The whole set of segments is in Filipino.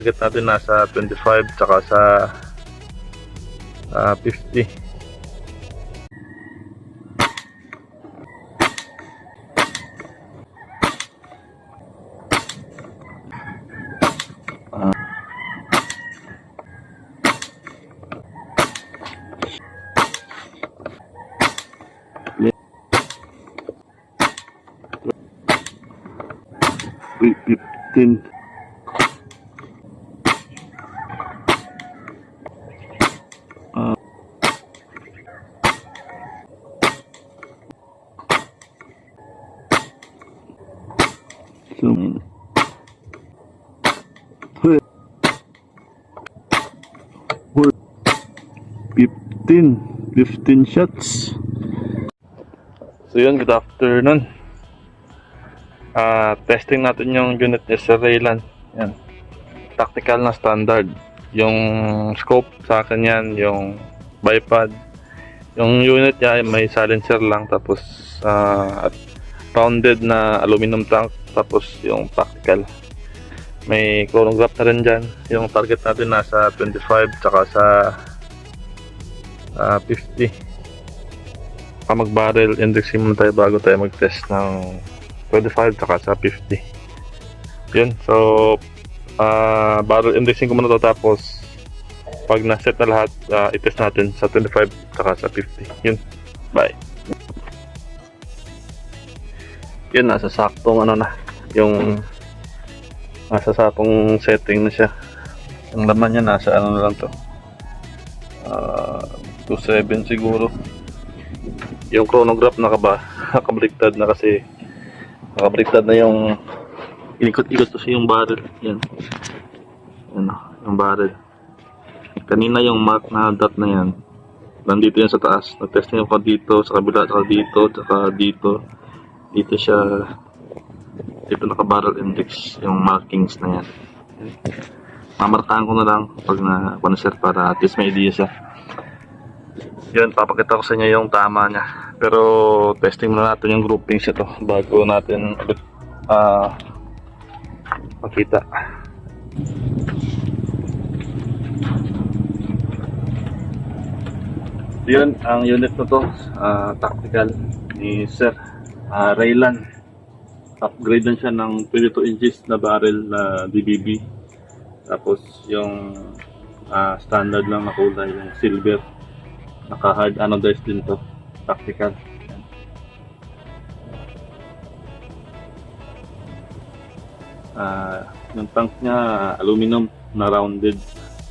Target natin nasa 25 tsaka sa 50. Wait, 15. So, 15 shots. So yun, good afternoon. Testing natin yung unit niya sa Raylan. Yan. Tactical na standard. Yung scope sa akin yan, yung bipod. Yung unit niya may silencer lang, tapos at rounded na aluminum tank, tapos yung tactical. May chronograph na rin dyan. Yung target natin nasa 25 tsaka sa 50. Mag-barrel indexing muna tayo bago tayo mag-test ng 25 tsaka sa 50. Yun, so barrel indexing ko muna to, tapos pag na-set na lahat, i-test natin sa 25 tsaka sa 50. Yun, bye. Yun, nasa saktong ano na, yung nasa saktong setting na siya. Ang laman niya nasa ano na lang to, 27 siguro. Yung chronograph nakabaliktad na, kasi nakabaliktad na yung inikot-ikot kasi yung barrel. Yan, yan yung barrel. Kanina yung mark na dot na yan, nandito yan sa taas. Nag-testing ako dito, sa kabila, saka dito, saka dito. Dito siya, dito naka-barrel index yung markings na yan. Mamarkahan ko na lang pag na-consider para at least may idea siya. Yun, papakita ko sa inyo yung tama niya. Pero testing muna natin yung groupings ito bago natin ulit makita. Yun, ang unit na to, tactical ni Sir Raylan. Upgrade na siya ng 22 inches na barrel na DBB. Tapos yung standard lang na kulay, yung silver. Naka-hard anodized din to, tactical. Yung tank niya aluminum na rounded,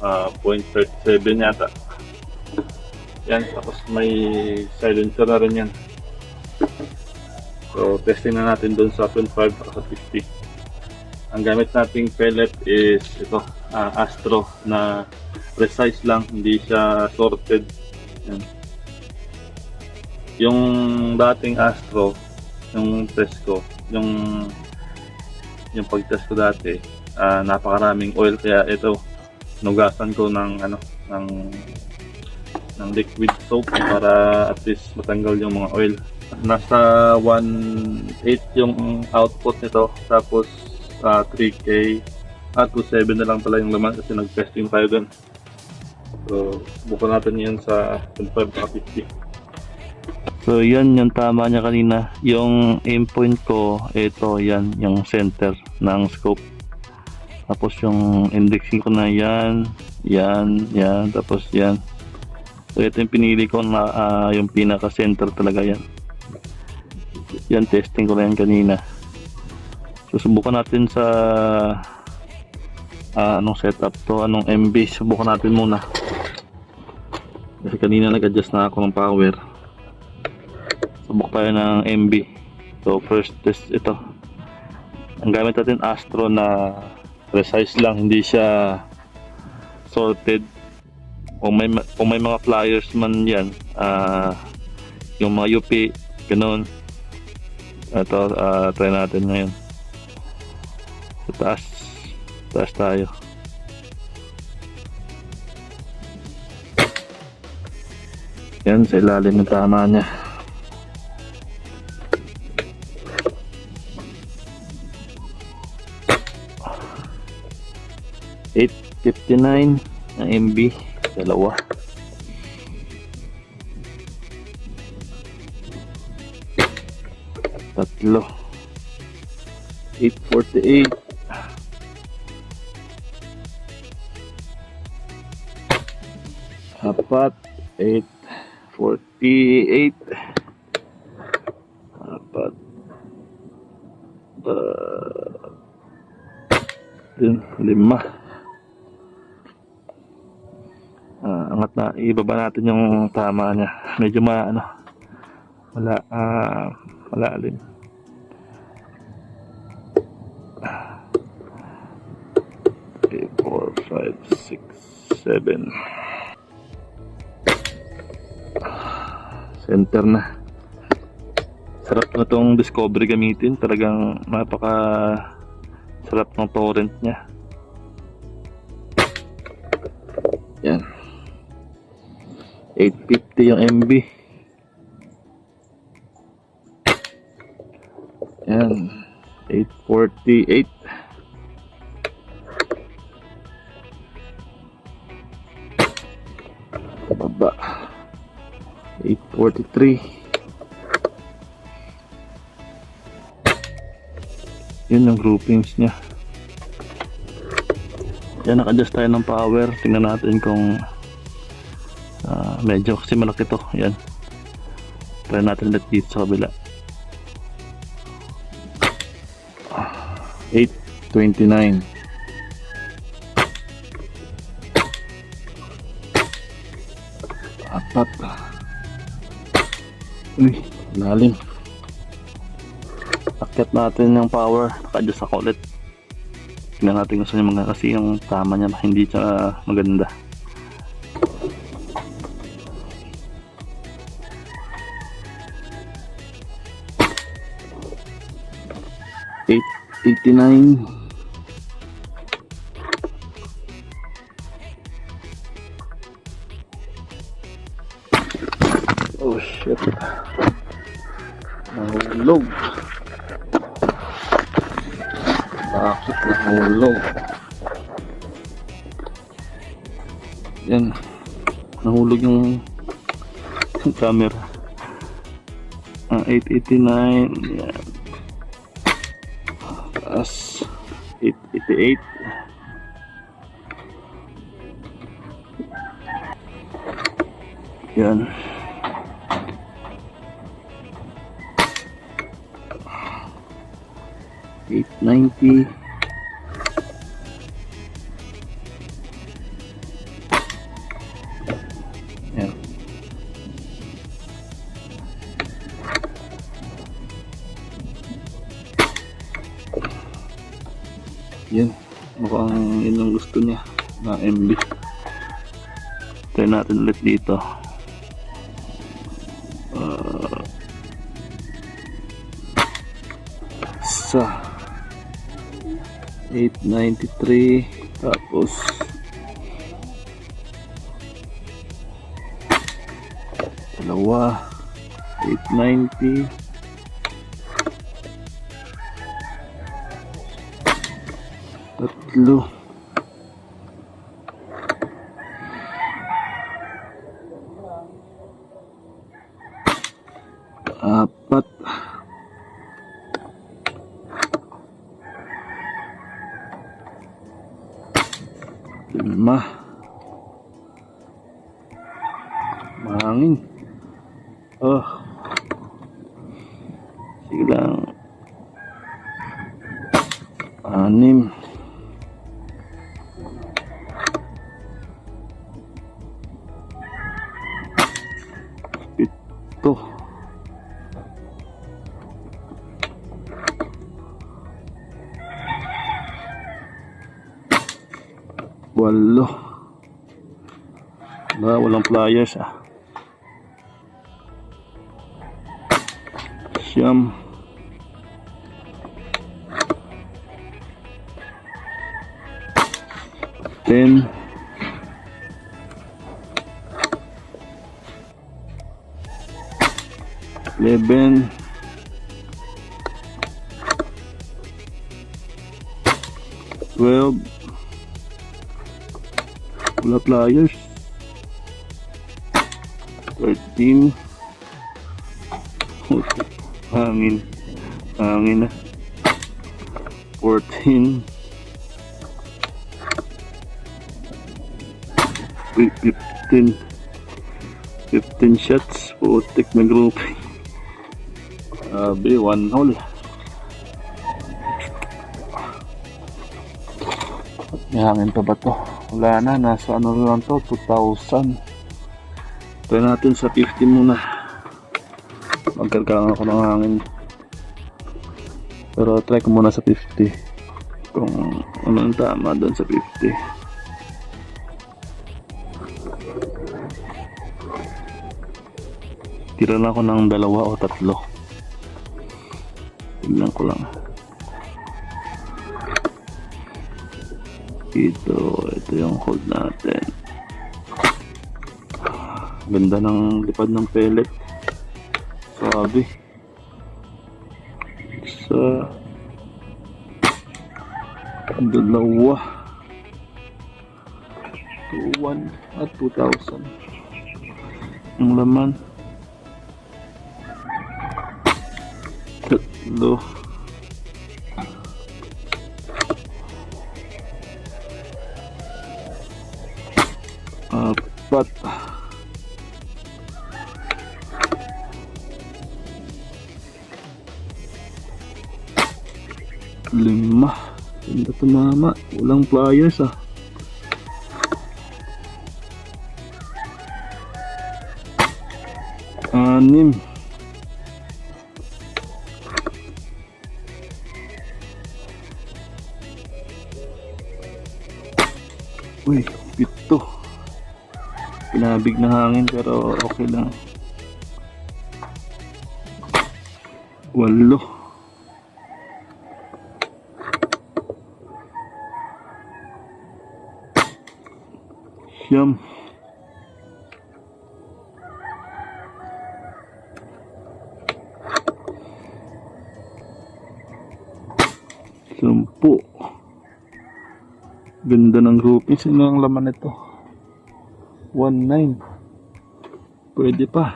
0.37 yata. Yan, tapos may silencer na rin yan. So testing na natin doon sa 25 at sa 50. Ang gamit nating pellet is ito, Astro na precise lang, hindi siya sorted. Yan. Yung dating Astro, yung test ko, yung pag-test ko dati, napakaraming oil, kaya ito nugasan ko ng liquid soap para at least matanggal yung mga oil. Nasa 1.8 yung output nito, tapos 3K at 2.7 na lang pala yung laman kasi nag-testing tayo dun. So bukan natin yan sa 25-50. So yan yung tama niya kanina. Yung aim point ko, ito yan, yung center ng scope. Tapos yung indexing ko na yan, tapos yan. So ito yung pinili ko na yung pinaka center talaga yan. Yan, testing ko na yan kanina. Susubukan natin sa anong setup to, anong MB. Subukan natin muna. Kasi kanina nag-adjust na ako ng power. Subok tayo ng MB. So first test ito. Ang gamit natin Astro na precise lang, hindi siya sorted. Kung may mga flyers man yan, yung mga UP, ganoon. Ito, try natin ngayon. Sa taas tayo. Yan, sa ilalim ng tama niya. 859 na MB, dalawa. Tatlo. 848. Apat. 848. Apat. Yun, 5. Angat na, ibaba natin yung tama niya. Medyo malalim. 3, 4, 5, 6, 7. Center na. Sarap na tong Discovery gamitin. Talagang napaka sarap ng torrent niya. Yan. 850 yung MB. Yan. 848. Baba. 843. Yun yung groupings niya. Yan, naka-adjust tayo ng power. Tingnan natin kung medyo kasi malaki to. Yan. Try natin ulit dito sa kabila. 829. Apat. Uy, lalim. Akyat natin yung power. Naka-adjust ako ulit. Tingnan natin kung saan yung mga, kasi yung tama niya hindi siya maganda. 889. Oh shit. Nahulog. Bakit nahulog? Yan. Nahulog yung camera. 889. Yan. Taas. 888. Yan. $890. Yan. Yan. Mukhang yun ang gusto niya na MB. Try natin ulit dito. Sa 893 tapos dalawa 890 tatlo apat lima mahangin sige lang 6 7 8 walang pliers 9 10 11 12 Wala pliers. 13. Hangin. Hangin na. 14. Wait, 15. 15 shots. Putik na grouping. Sabi, 1 hole. May hangin pa ba to? Wala na, nasa ano lang to, 2,000. Try natin sa 50 muna. Magkarkalang ako ng hangin. Pero try ko muna sa 50. Kung ano ang tama doon sa 50. Tira lang ako ng 2 o 3. Tignan ko lang. Ito yung hold natin. Ganda ng lipad ng pellet. Sabi. Sa 2. 2,1 at 2,000. Ang laman. 3. 4. 5. Ganda tumama. Walang pliers 6. Uy, 7. Pinabig na hangin pero okay lang. 8. 9. 10. Ganda ng grouping. Sino ang laman nito? 19. Pwede pa.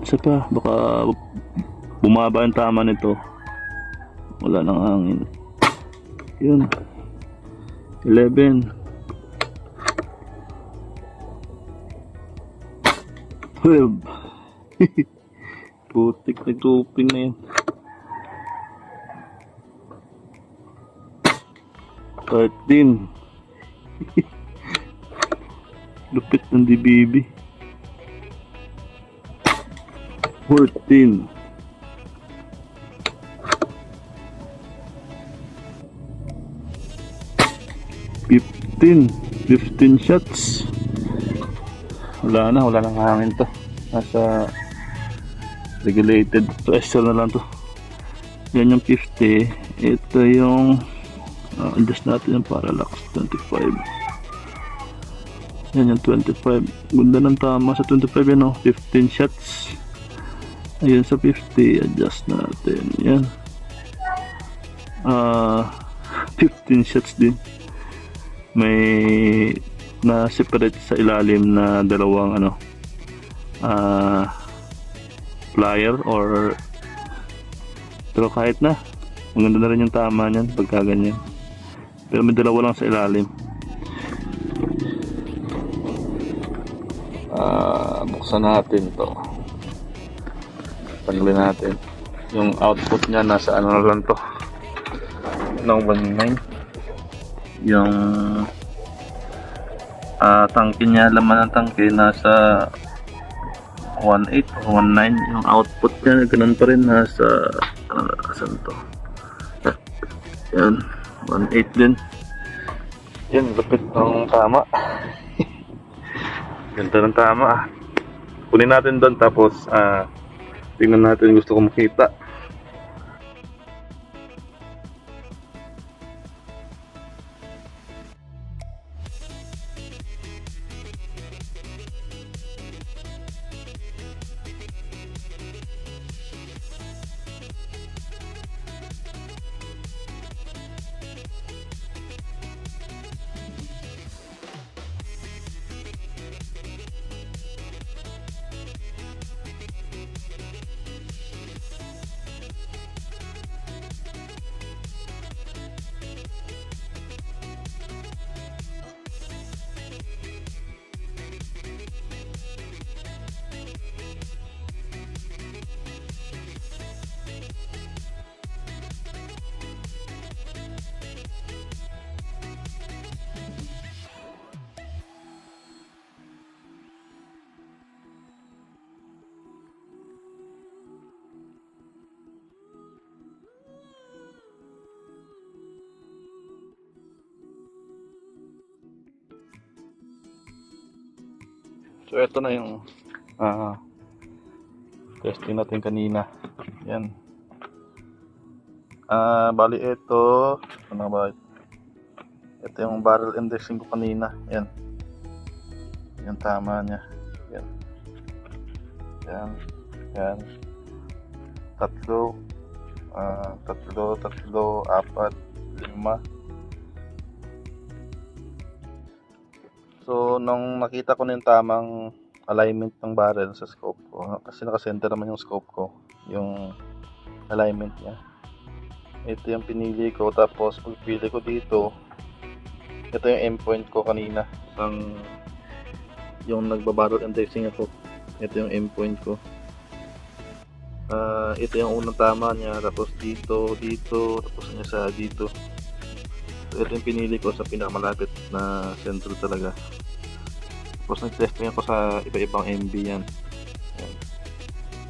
Isa pa. Baka bumaba ang tama nito. Wala nang hangin. Yun. 11. 12. Putik na grouping na yan. 13. Lupit ng DBB. 14. 15 shots. Wala nang hangin to. Nasa regulated pressure na lang to. Yan yung 50. Ito yung adjust natin yung parallax 25. Yan yung 25. Ganda ng tama sa 25 yan 15 shots. Ayun sa 50 adjust natin. Yan 15 shots din. May na separate sa ilalim na dalawang plier or pero kahit na maganda na rin yung tama niyan pagka ganyan. Pero may dalawa lang sa ilalim. Buksan natin to. Tanggalin natin. Yung output niya nasa ano na lang to. Ng 19. Yung tangke niya, laman ng tangke nasa 18 o 19. Yung output niya ganun pa rin nasa saan to? Yan. 1.8 din. Yan, lapit ng tama. Ganda ng tama. Kunin natin doon tapos tingnan natin gusto ko makita. So ito na yung testing natin kanina. Yan. Bali ito, ano ba? Ito yung barrel indexing ko kanina. Yan. Yung tama niya. Yan. Yan. Yan. Tatlo, 4, 5. So, nung nakita ko na yung tamang alignment ng barrel sa scope ko, kasi nakasenter naman yung scope ko, yung alignment niya. Ito yung pinili ko, tapos pagpili ko dito, ito yung endpoint ko kanina. Yung nagbabarrel indexing ako, ito yung endpoint ko. Ito yung unang tama niya, tapos dito, tapos niya sa dito. So, ito yung pinili ko sa pinakamalapit na central talaga. Tapos nag-testing ako sa iba-ibang MB yan.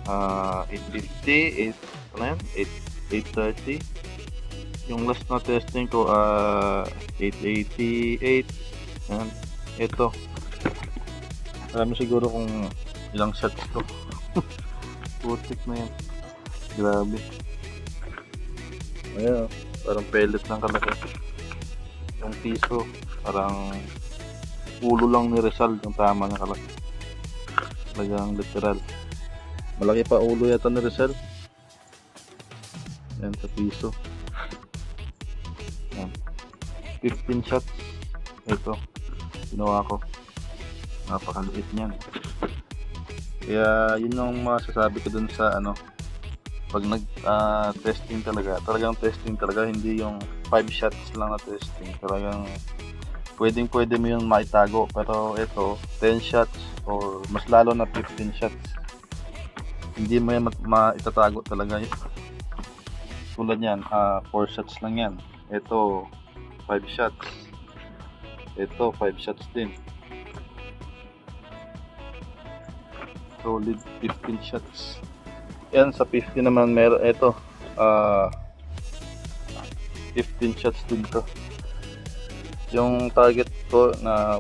850, 830. Yung last na testing ko, 888. Yan. Ito. Alam mo siguro kung ilang shots to. Putik na yan. Grabe. Ayan, parang pellet lang kalaki. Yung piso, parang ulo lang ni Rizal yung tama na kalaki. Talagang literal. Malaki pa ulo yata ni Rizal. Yan sa piso. Yan. 15 shots. Ito. Ginawa ko. Napakaliit niyan. Kaya yun yung masasabi ko dun sa pag nag-testing talagang testing talaga, hindi yung 5 shots lang na testing. Talagang pwede mo yung maitago, pero ito 10 shots or mas lalo na 15 shots hindi mo yan maitatago talaga. Tulad yan, 4 shots lang yan. Ito 5 shots, ito 5 shots din, solid 15 shots. Yan sa 50 naman meron ito 15 shots din to. Yung target ko na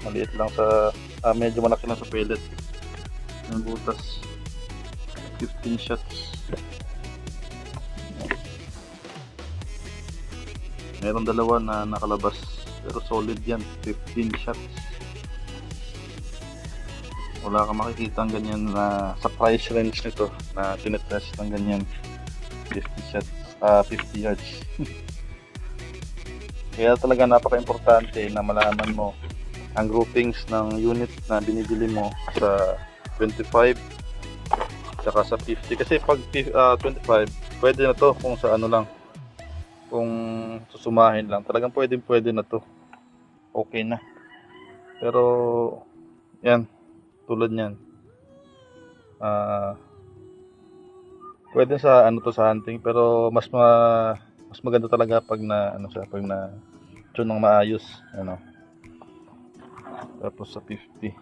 maliit lang sa medyo malaki lang sa pellet yung butas, 15 shots. Meron dalawa na nakalabas pero solid yan, 15 shots. Wala kang makikita ang ganyan na sa price range nito na tinetest ng ganyan 50 shots, 50 yards. Kaya talaga napaka-importante na malaman mo ang groupings ng unit na binibili mo sa 25 saka sa 50. Kasi pag 25 pwede na to kung sa lang, kung susumahin lang, talagang pwede na to, okay na. Pero yan, tulad nyan, pwede sa to sa hunting, pero mas maganda talaga pag pag na tune ng maayos, tapos sa 50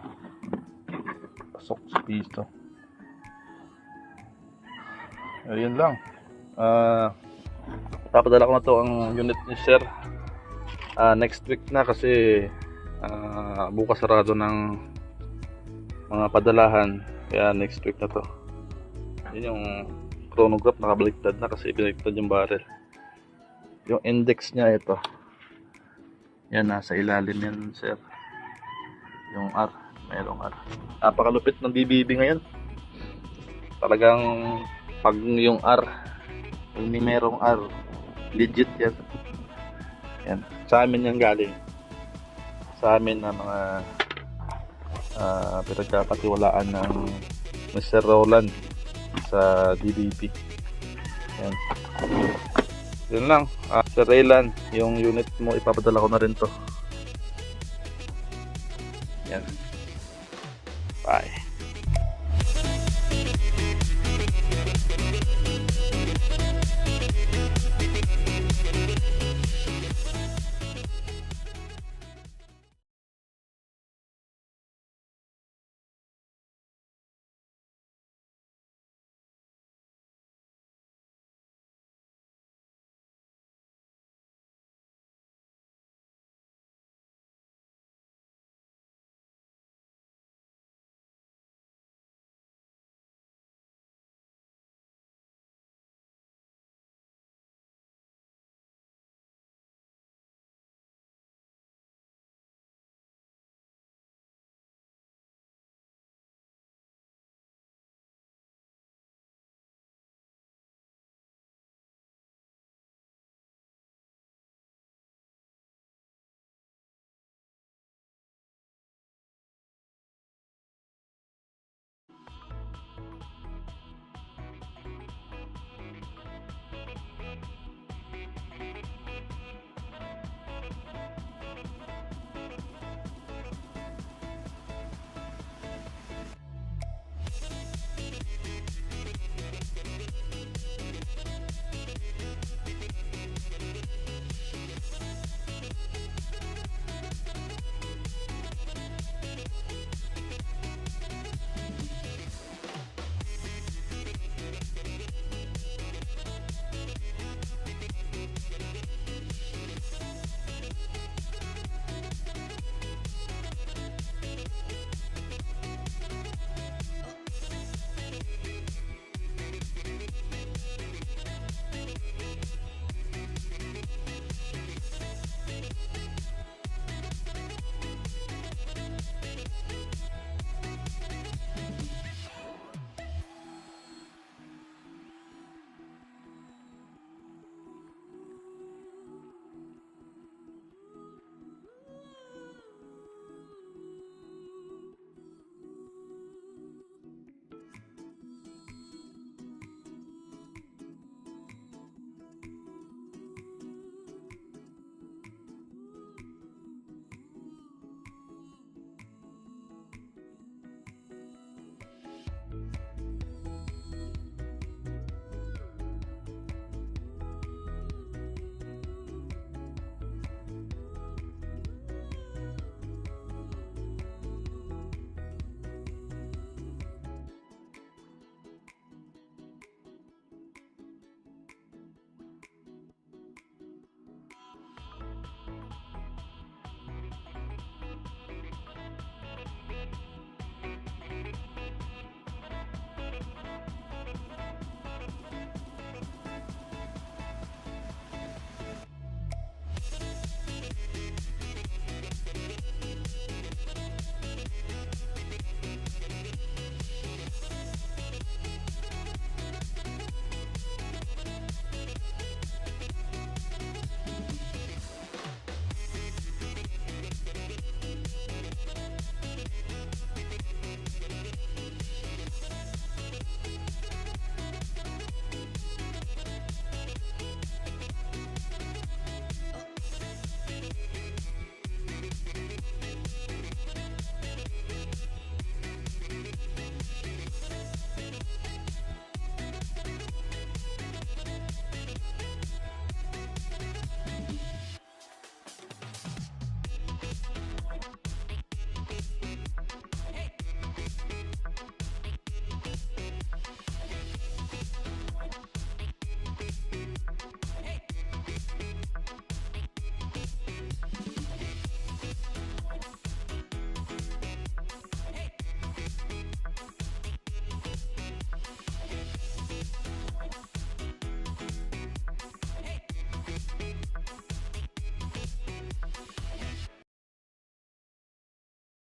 pasok sa piso. Ayun lang. Papadala ko na to ang unit ni Sir next week na, kasi bukas sarado ng mga padalahan, kaya next week na to. Yun yung chronograph, nakabaliktad na kasi binaliktad yung barrel. Yung index niya ito, yan, nasa ilalim yan, Sir. Yung R, mayroong R. Napakalupit ng BBB ngayon. Talagang pag yung R, pag may merong R, legit yan. Yan, sa amin yan galing. Sa amin na mga pinagkakatiwalaan ng Mr. Roland sa DBP. Yan. Yun lang. Sir Raylan, yung unit mo ipapadala ko na rin to. Yan. Bye.